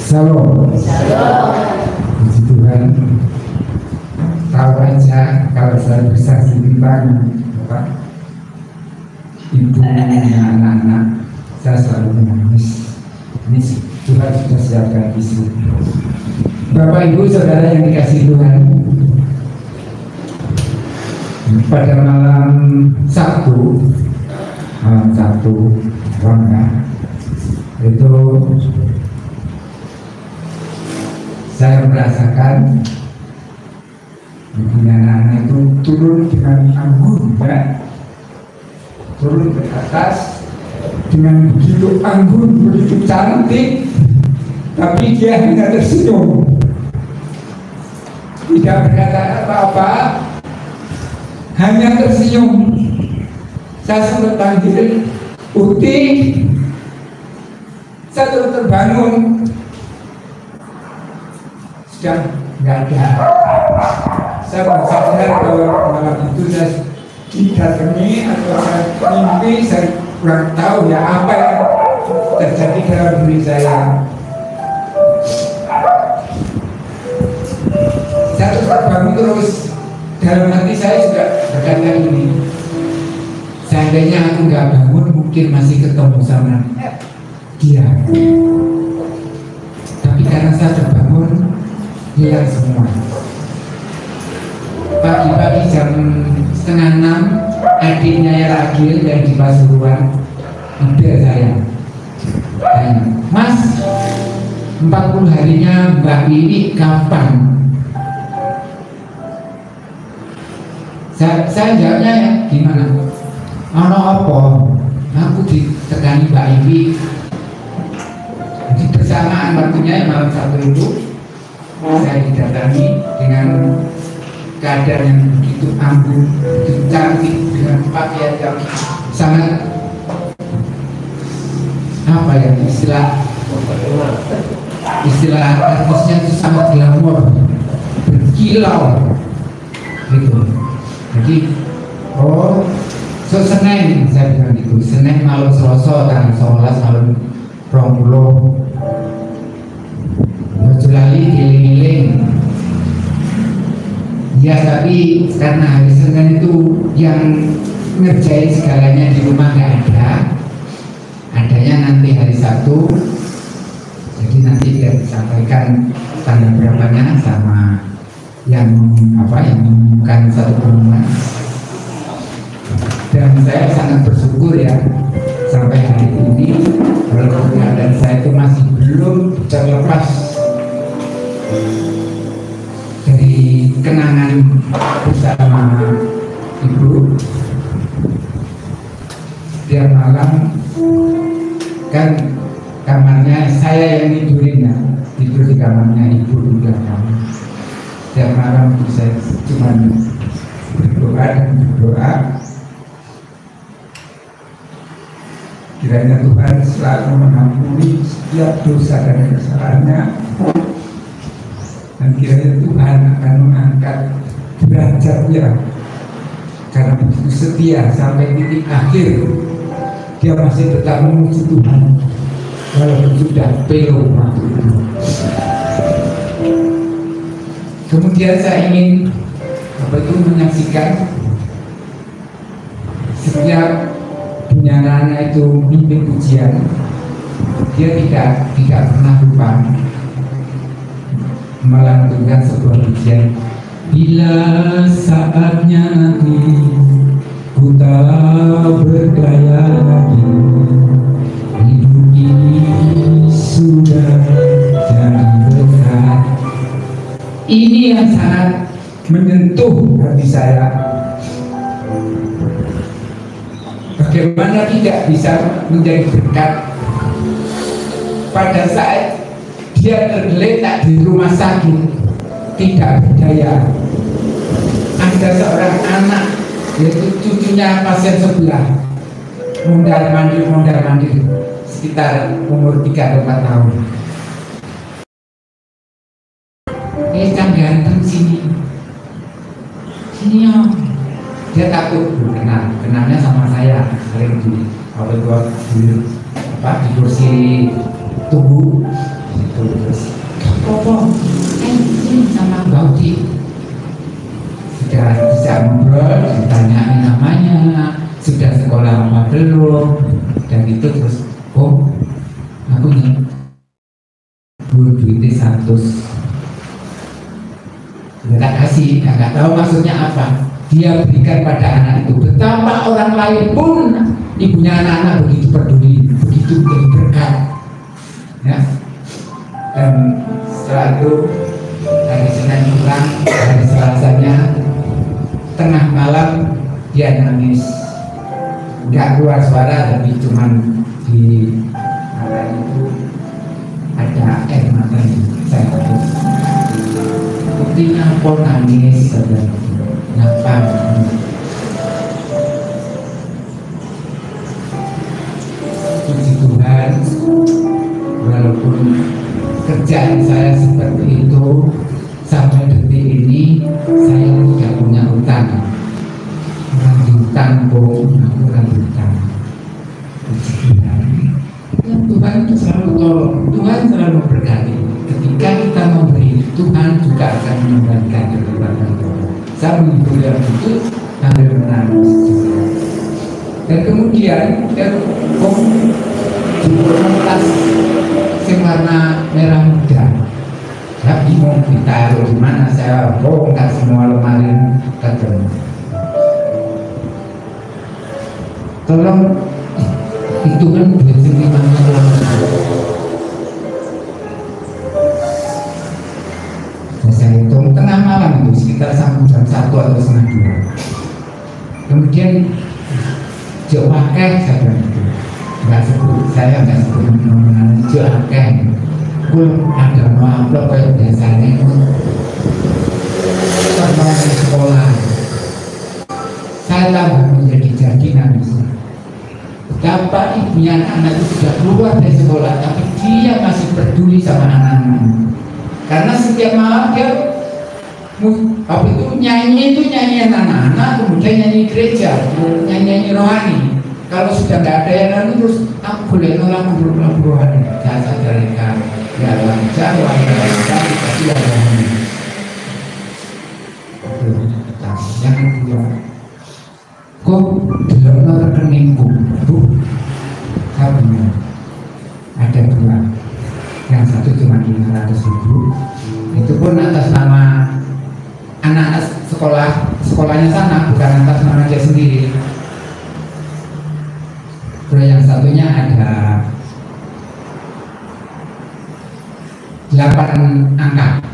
Shalom. Puji Tuhan. Tahu aja kalau saya bersaksi tentang ibunya anak-anak, saya selalu menangis. Ini Tuhan sudah siapkan isu. Bapak Ibu Saudara yang dikasihi Tuhan, pada malam Sabtu itu saya merasakan ibunya anak-anak itu turun dengan anggun, turun ke atas dengan begitu anggun, begitu cantik, tapi dia hanya tersenyum, tidak berkata apa-apa, hanya tersenyum. Saya sempat panggil Uti, saya terus terbangun, sudah nggak ada. Saya sadar bahwa malam itu saya didatangi atau saya mimpi, saya kurang tahu ya apa yang terjadi dalam diri saya. Saya terus terbangun terus. Dalam hati saya juga berkata ini, seandainya aku nggak bangun mungkin masih ketemu sama dia, tapi karena saya terbangun hilang semua. Pagi-pagi jam 5:30 adiknya ya Ragil yang di Pasuruan hampir saya tanya, Mas, 40 harinya Mbak Wiwi kapan? Saya jawabnya ya, gimana? Ano apa? Aku ditekani Mbak Iwi. Jadi bersamaan waktunya malam Sabtu itu saya didatangi dengan keadaan yang begitu anggun, begitu cantik, dengan pakaian yang sangat apa ya, istilah artisnya itu sangat glamor, berkilau gitu. Jadi, Senin saya bilang gitu, Senin malam Selasa tanggal 11 malam 20 Jolali giling-giling. Ya tapi karena hari Senin itu yang ngerjain segalanya di rumah nggak ada, adanya nanti hari Sabtu. Jadi nanti dia disampaikan tanggal berapanya sama yang mengumumkan satu pengumuman. Dan saya sangat bersyukur ya sampai hari ini walaupun keadaan saya itu masih belum terlepas dari kenangan bersama ibu. Setiap malam kan kamarnya saya yang tidurin ya, tidur di kamarnya ibu di belakang. Setiap malam saya cuma berdoa dan berdoa, kiranya Tuhan selalu mengampuni setiap dosa dan kesalahannya, dan kiranya Tuhan akan mengangkat derajatnya karena begitu setia sampai titik akhir. Dia masih tetap memuji Tuhan walaupun sudah belum waktu itu. Kemudian saya ingin menyaksikan setiap penyanyi itu mimpin pujian, dia tidak pernah lupa melantunkan sebuah pujian. Bila saatnya nanti ku tak berdaya lagi, hidup ini sudah jadi berat. Ini yang sangat menyentuh hati saya. Bagaimana tidak bisa menjadi berkat pada saat dia tergeletak di rumah sakit, tidak berdaya. Ada seorang anak, yaitu cucunya pasien sebelah, mondar-mandir sekitar umur 3-4 tahun. Kan ganteng sini ya. Dia takut kenalnya sama saya, sering di kursi tunggu itu jadi sudah bisa ngobrol, ditanyain namanya, sudah sekolah apa belum, dan itu terus, oh aku nih duitnya 100, nggak kasih, nggak tahu maksudnya apa. Dia berikan pada anak itu. Betapa orang lain pun ibunya anak-anak begitu peduli, begitu berkat, ya. Dan setelah itu hari Senin pulang, hari Selasanya tengah malam dia nangis, nggak keluar suara tapi cuman di mata itu ada air mata. Saya harus buktinya kok nangis, saudara. Kenapa? Puji Tuhan, walaupun kerjaan saya seperti itu, sampai detik ini saya tidak punya utang. Orang diutang kok, aku orang diutang. Puji Tuhan. Dan Tuhan itu selalu tolong, Tuhan selalu memberkati. Ketika kita memberi, Tuhan juga akan memberikan kepada kita. Saya menghibur yang itu sambil menangis. Dan kemudian jumur tas yang warna merah muda. Saya bingung ditaruh di mana, saya bongkar semua lemari ketemu. Tolong itu kan duit sentimental. Saya hitung tengah malam itu sekitar sampai jam 1 atau setengah 2. Kemudian jok pakai saya bilang itu nggak sebut, saya nggak sebut nominalnya jok pakai. Kul ada mau amplop kayak biasanya itu sama sekolah. Saya tambah menjadi jadi nangis. Betapa ibunya anak itu sudah keluar dari sekolah, tapi dia masih peduli sama anak-anak. Karena setiap malam dia waktu itu nyanyian anak-anak, kemudian nyanyi gereja, nyanyi rohani. Kalau sudah nggak ada yang lalu terus aku boleh nolak lagu rohani. Jasa mereka ya lancar, lancar, tapi ada rohani. Yang kedua, kok belum rekeningku, bu? Saya benar. Ada 2. Yang satu cuma 500.000, itu pun atas nama anak sekolahnya sana, bukan atas nama dia sendiri. Terus yang satunya ada 8 angka.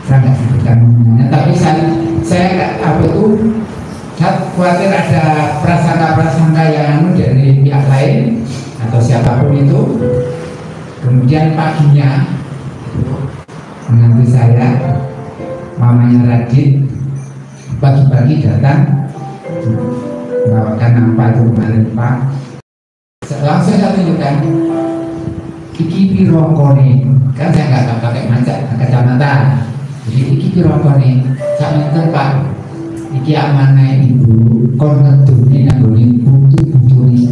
Saya nggak sebutkan namanya, tapi saya apa itu, saya khawatir ada prasangka yang dari pihak lain atau siapapun itu. Kemudian paginya menantu saya, mamanya Radit, pagi-pagi datang membawakan apa itu kemarin Pak. Langsung saya tunjukkan, iki piro kone, kan saya nggak pakai kacamata, jadi iki piro kone, saya minta Pak, iki amanah ibu, kon ngeduni nanggone butuh-butuh.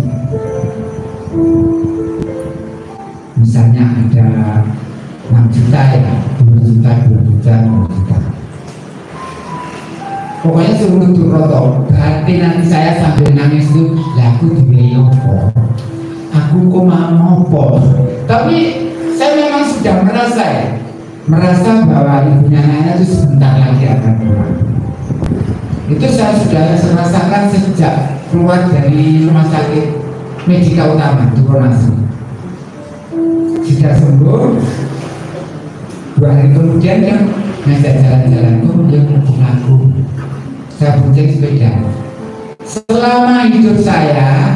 Misalnya ada 6 juta ya, 2 juta, 2 juta, 2 juta. Pokoknya suruh roto. Berarti nanti saya sambil nangis itu, laku dibeyopo. Aku kok mau apa? Tapi saya memang sudah merasa bahwa ibunya Nana itu sebentar lagi akan keluar. Itu saya sudah merasakan sejak keluar dari rumah sakit Medika Utama di Wonosobo. Sudah sembuh, 2 hari kemudian dia ngajak jalan-jalan, dia ngomong aku, saya bonceng sepeda. Selama hidup saya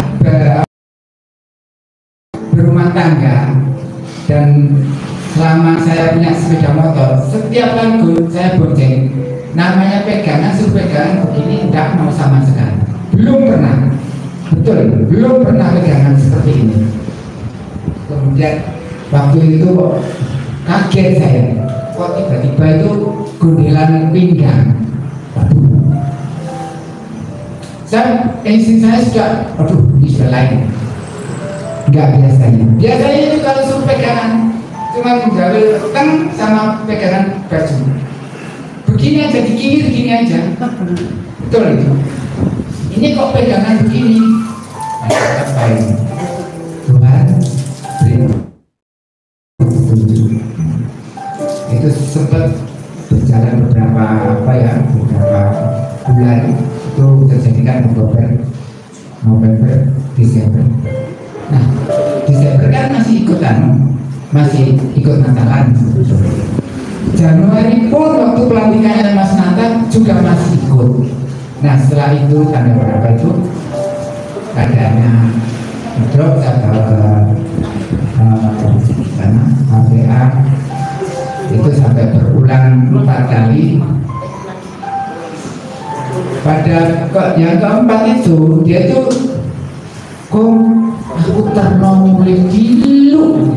berumah tangga dan selama saya punya sepeda motor, setiap kali saya bonceng, namanya pegangan, suruh pegangan begini, tidak mau sama sekali. Belum pernah, betul, belum pernah pegangan seperti ini. Kemudian waktu itu kaget saya, kok tiba-tiba itu gundelan pinggang. Waduh, insting saya sudah, aduh ini sudah lain. Enggak biasanya. Biasanya itu kalau suruh pegangan cuma menjawab teng sama pegangan baju. begini aja, dikingir gini aja. Betul itu. Ini kok pegangan begini? Apa ini? Tuhan beri petunjuk. Itu sempat berjalan beberapa bulan. Itu terjadikan November, Desember. Nah, Desember kan masih ikut Natalan. Januari pun waktu pelantikannya Mas Natal juga masih ikut. Nah, setelah itu tanggal berapa itu keadaannya drop atau HPA itu sampai berulang 4 kali. Pada yang keempat itu dia tuh kok aku ternomulai dulu.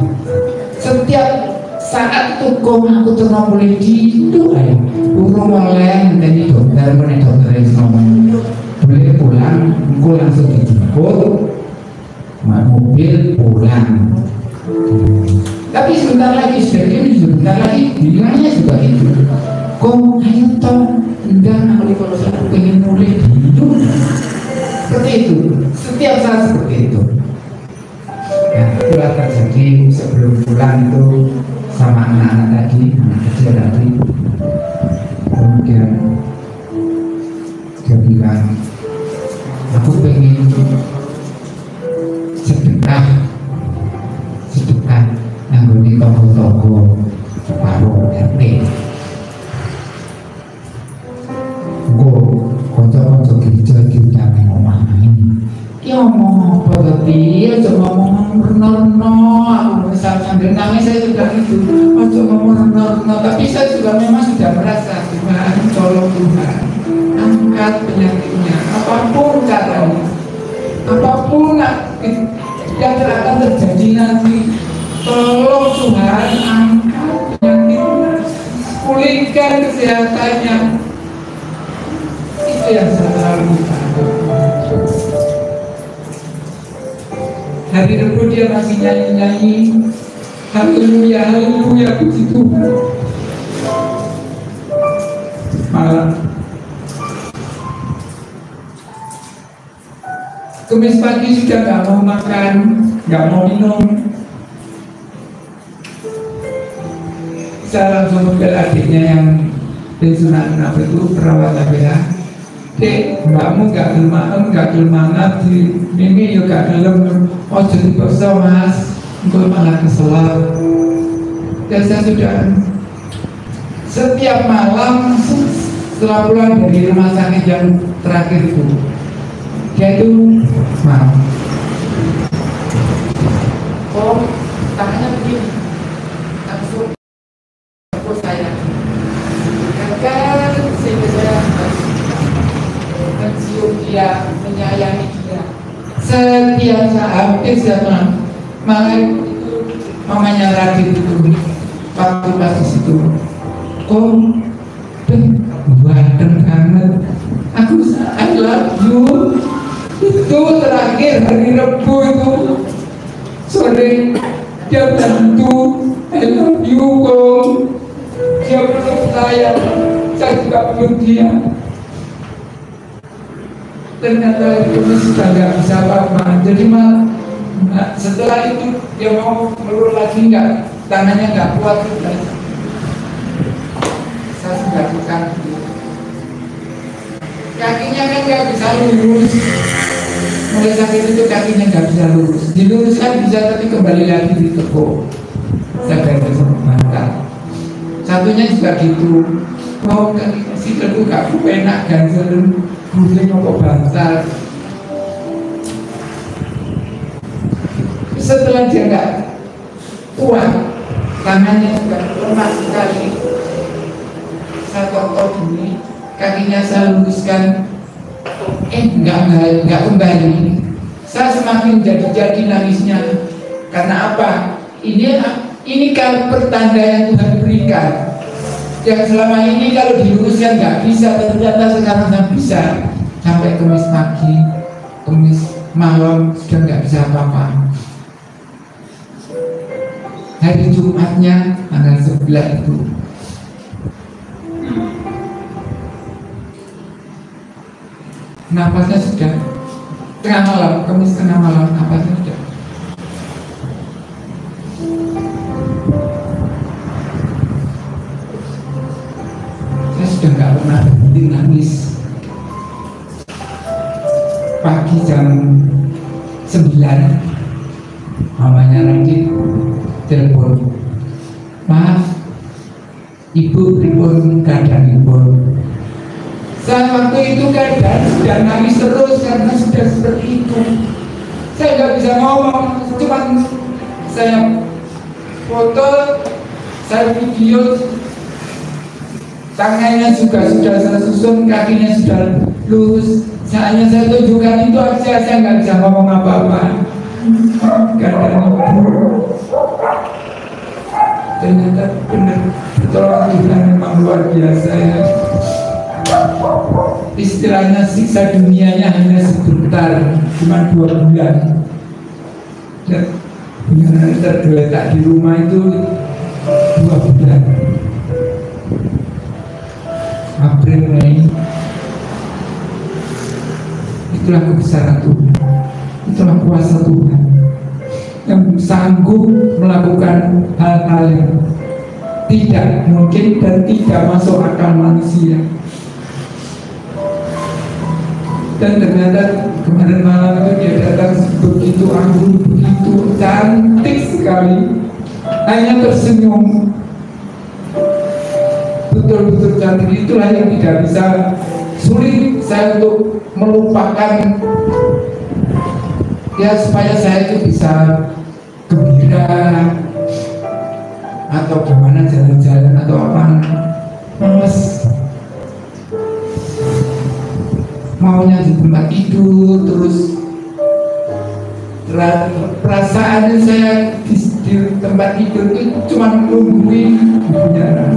Setiap saat itu kok aku ternomulai dulu aja. Urung oleh nanti dokter ngomong boleh pulang, aku langsung dijemput mobil pulang. Tapi sebentar lagi bilangnya juga itu. Kok ayo toh enggak, kalau saya pengen mulai dulu. Seperti itu, setiap saat seperti itu. Nah, itulah terjadi sebelum pulang itu sama anak-anak tadi, anak kecil tadi. Kemudian dia bilang, aku pengen sedekah anggone toko-toko warung RT. Konco-konco gereja diundang nang omah ini. Ya ngomong apa tapi aja ngomong reno-reno. Aku sambil nangis saya juga itu. Aja ngomong reno-reno, tapi saya juga memang sudah merasa Tuhan, tolong Tuhan angkat penyakitnya apapun caranya, apapun yang akan terjadi nanti. Tolong Tuhan angkat penyakitnya, pulihkan kesehatannya. Itu yang saya selalu minta. Hari Rabu dia masih nyanyi-nyanyi haleluya, haleluya, puji Tuhan. Malam Kamis pagi sudah gak mau makan, gak mau minum. Saya langsung membel adiknya yang pensiunan itu perawat ABH. Dek, mbakmu gak kelemahan di mimi yuk gak gelem. Oh jadi paksa mas, gue malah keselak. Dan saya sudah setiap malam setelah pulang dari rumah sakit yang terakhir itu, dia itu maaf. Oh, tangannya begini, langsung saya gagal sehingga saya mencium dia, menyayangi dia setiap saat. Malah itu mamanya Radit itu waktu pas di situ, kok ganteng banget, aku I love you. Itu terakhir hari Rabu itu sore dia bantu I love you kok. Dia peluk saya juga peluk dia. Ternyata itu sudah nggak bisa apa-apa. Jadi setelah itu dia mau melur lagi nggak, tangannya nggak kuat. Saya sudah bukan. Kakinya kan nggak bisa lurus. Mulai sakit itu kakinya nggak bisa lurus. Diluruskan bisa tapi kembali lagi ditekuk. Saya ganti bantal. Satunya juga gitu. Mau si kedua gak enak ganjel, guling mau bantal. Setelah dia nggak kuat, tangannya juga lemah sekali. Saya kotor gini, kakinya saya luruskan, nggak kembali. Saya semakin jadi nangisnya. Karena apa? Ini kan pertanda yang Tuhan berikan. Yang selama ini kalau diluruskan nggak bisa, ternyata sekarang saya bisa. Sampai Kamis pagi, Kamis malam sudah nggak bisa apa-apa. Hari Jumatnya tanggal 11 itu napasnya sudah tengah malam, Kamis tengah malam, napasnya sudah. Saya sudah nggak pernah berhenti nangis. Pagi jam 9, mamanya Radit telepon, maaf, ibu pripun keadaan ibu. Saya waktu itu keadaan sudah nangis terus karena sudah seperti itu. Saya nggak bisa ngomong, cuma saya foto, saya video, tangannya juga sudah saya susun, kakinya sudah lurus. Hanya saya tunjukkan itu aja, saya nggak bisa ngomong apa-apa. Keadaan ternyata benar, pertolongan Tuhan memang luar biasa ya. Istilahnya siksa dunianya hanya sebentar, cuma 2 bulan. Dan benar tergeletak di rumah itu 2 bulan. April, Mei. Itulah kebesaran Tuhan, itulah kuasa Tuhan yang sanggup melakukan hal-hal yang tidak mungkin dan tidak masuk akal manusia. Dan ternyata kemarin malam itu dia datang begitu anggun, begitu cantik sekali, hanya tersenyum, betul-betul cantik. Itulah yang tidak bisa, sulit saya untuk melupakan ya, supaya saya itu bisa gembira atau gimana jalan-jalan atau apa, males, maunya di tempat tidur terus. Perasaan saya di tempat tidur itu cuma nungguin ibunya.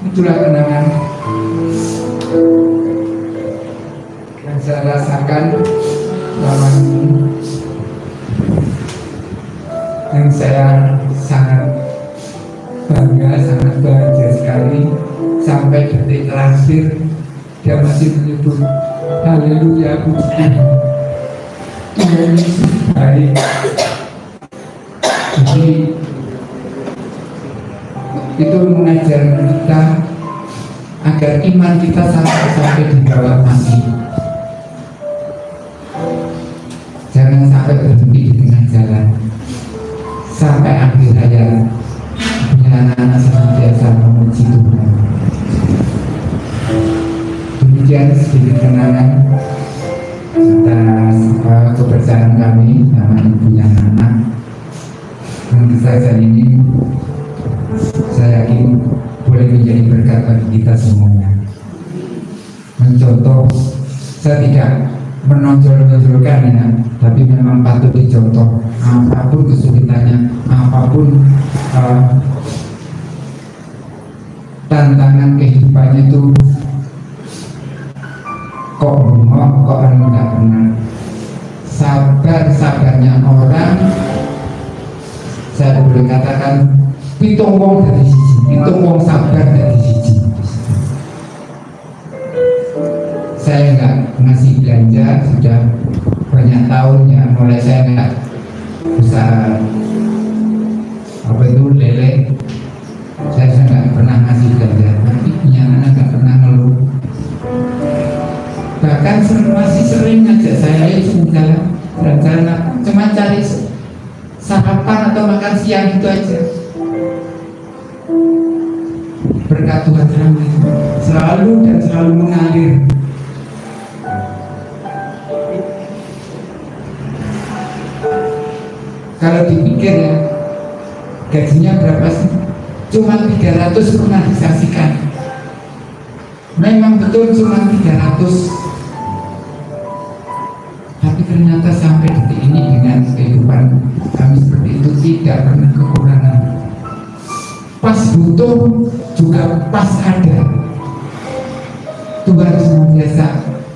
Itulah kenangan yang saya rasakan selama ini, yang saya sangat bangga, sangat bahagia sekali. Sampai detik terakhir dia masih menyebut haleluya, puji Tuhan Yesus baik. Jadi itu mengajar kita agar iman kita sampai di bawah mati. Jangan sampai berhenti di tengah jalan, sampai akhir hayat punya anak-anak senantiasa memuji Tuhan. Demikian sedikit kenangan atas kebersamaan kami sama ibunya anak. Dan kesaksian ini saya yakin boleh menjadi berkat bagi kita semuanya. Mencontoh, saya tidak menonjol-nonjolkan ya, tapi memang patut dicontoh. Apapun kesulitannya, apapun tantangan kehidupannya itu, kok bengok, kok nggak pernah. Sabar-sabarnya orang, saya boleh katakan pitung wong dari siji, pitung wong sabar dari siji. Saya nggak ngasih belanja sudah banyak tahun ya, mulai saya nggak usaha apa itu lele, saya nggak pernah ngasih belanja, tapi punya anak nggak pernah ngeluh. Bahkan masih sering ngajak saya jalan-jalan, cuma cari sarapan atau makan siang itu aja. Berkat Tuhan selalu dan selalu mengalir. Kalau dipikir ya, gajinya berapa sih? Cuma 300 pernah disaksikan. Memang betul cuma 300. Tapi ternyata sampai detik ini dengan kehidupan kami seperti itu tidak pernah kekurangan. Pas butuh juga pas ada. Tuhan senantiasa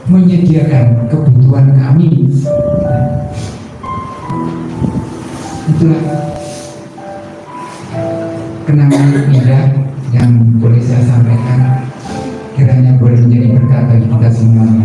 menyediakan kebutuhan kami. Itulah kenangan indah yang boleh saya sampaikan kiranya boleh menjadi berkat bagi kita semua.